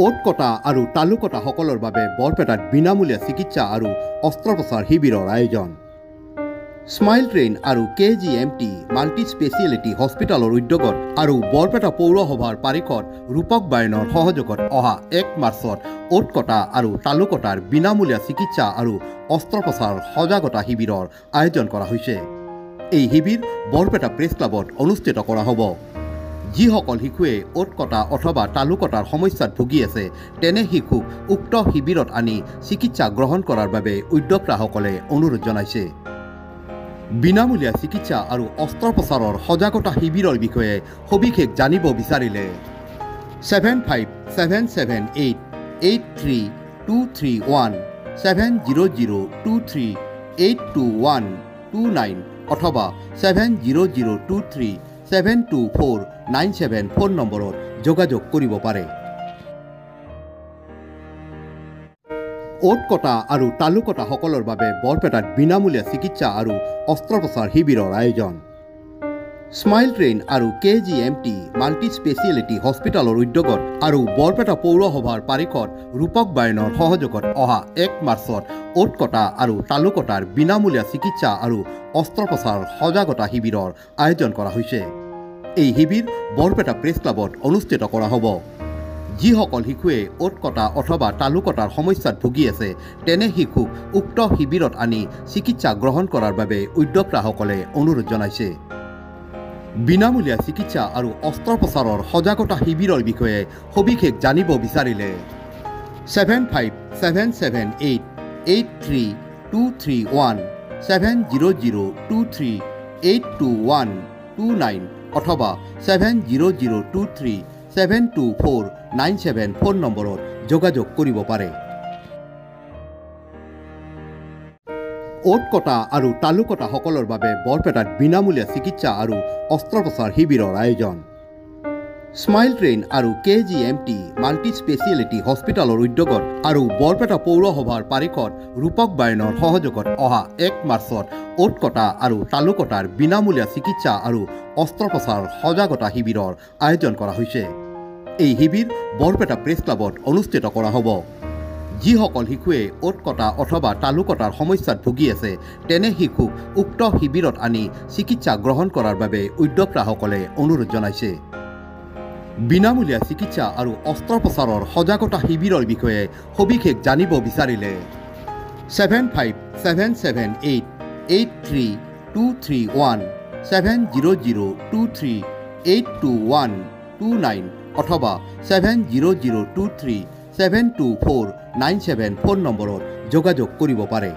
ওট কটা আৰু তালু কটা সকলৰ বাবে বৰপেটাত বিনামূলীয়া চিকিৎসা আৰু অস্ত্ৰোপচাৰ শিবিৰৰ আয়োজন। স্মাইল ট্ৰেইন আৰু KGMT মাল্টি স্পেচিয়েলিটি হস্পিটেলৰ উদ্যোগত আৰু বৰপেটা পৌৰসভাৰ পাৰিষদ ৰূপক বায়নৰ সহযোগত অহা 1 মাৰ্চত ওট কটা আৰু তালু কটাৰ বিনামূলীয়া চিকিৎসা আৰু অস্ত্ৰোপচাৰ সজাগতা শিবিৰৰ আয়োজন কৰা হৈছে। এই শিবিৰ বৰপেটা প্ৰেছ ক্লাবত অনুষ্ঠিত কৰা হ'ব। যিসকল শিশুৱে ওট কটা অথবা তালু কটাৰ সমস্যাত ভুগি আছে তেনে শিশুক উক্ত শিবিৰত আনি চিকিৎসা গ্ৰহণ কৰাৰ বাবে উদ্যোক্তাসকলে অনুৰোধ জনাইছে। বিনামূলীয়া চিকিৎসা আৰু অস্ত্ৰোপচাৰৰ সজাগতা শিবিৰৰ বিষয়ে সবিশেষ জানিব বিচাৰিলে 7577883231 70023822129 অথবা 70023724797 ফোন নম্বৰত যোগাযোগ কৰিব পাৰে। ওট কটা আৰু তালু কটা সকলৰ বাবে বৰপেটাত বিনামূলীয়া চিকিৎসা আৰু অস্ত্ৰোপচাৰ শিবিৰৰ আয়োজন। স্মাইল ট্ৰেইন আৰু KGMT মাল্টি স্পেচিয়েলিটি হস্পিটেলৰ উদ্যোগত আৰু বৰপেটা পৌৰসভাৰ পাৰিষদ ৰূপক বায়নৰ সহযোগত অহা 1 মাৰ্চত ওট কটা আৰু তালু কটাৰ বিনামূলীয়া চিকিৎসা আৰু অস্ত্ৰোপচাৰ সজাগতা শিবিৰৰ আয়োজন কৰা হৈছে। এই শিবিৰ বৰপেটা প্ৰেছ ক্লাবত অনুষ্ঠিত কৰা হ'ব। যিসকল শিশুৱে ওট কটা অথবা তালু কটাৰ সমস্যাত ভুগি আছে তেনে শিশুক উক্ত শিবিৰত আনি চিকিৎসা গ্ৰহণ কৰাৰ বাবে উদ্যোক্তাসকলে অনুৰোধ জনাইছে। বিনামূলীয়া চিকিৎসা আৰু অস্ত্ৰোপচাৰৰ সজাগতা শিবিৰৰ বিষয়ে সবিশেষ জানিব বিচাৰিলে 7577883231 70023822129 অথবা 70023724797 ফোন নম্বৰত যোগাযোগ কৰিব পাৰে। ওট কটা আৰু তালু কটা সকলৰ বাবে বৰপেটাত বিনামূলীয়া চিকিৎসা আৰু অস্ত্ৰোপচাৰ শিবিৰৰ আয়োজন। স্মাইল ট্ৰেইন আৰু KGMT মাল্টি স্পেচিয়েলিটি হস্পিটেলৰ উদ্যোগত আৰু বৰপেটা পৌৰসভাৰ পাৰিষদ ৰূপক বায়নৰ সহযোগত অহা 1 মাৰ্চত ওট কটা আৰু তালু কটাৰ বিনামূলীয়া চিকিৎসা আৰু অস্ত্ৰোপচাৰ সজাগতা শিবিৰৰ আয়োজন কৰা হৈছে। এই শিবিৰ বৰপেটা প্ৰেছ ক্লাবত অনুষ্ঠিত কৰা হ'ব। যিসকল শিশুৱে ওট কটা অথবা তালু কটাৰ সমস্যাত ভুগি আছে তেনে শিশুক উক্ত শিবিৰত আনি চিকিৎসা গ্ৰহণ কৰাৰ বাবে উদ্যোক্তাসকলে অনুৰোধ জনাইছে। বিনামূলীয়া চিকিৎসা আৰু অস্ত্ৰোপচাৰৰ সজাগতা শিবিৰৰ বিষয়ে সবিশেষ জানিব বিচাৰিলে 7577883231 70023822129 অথবা 70023724797 ফোন নম্বৰত যোগাযোগ কৰিব পাৰে।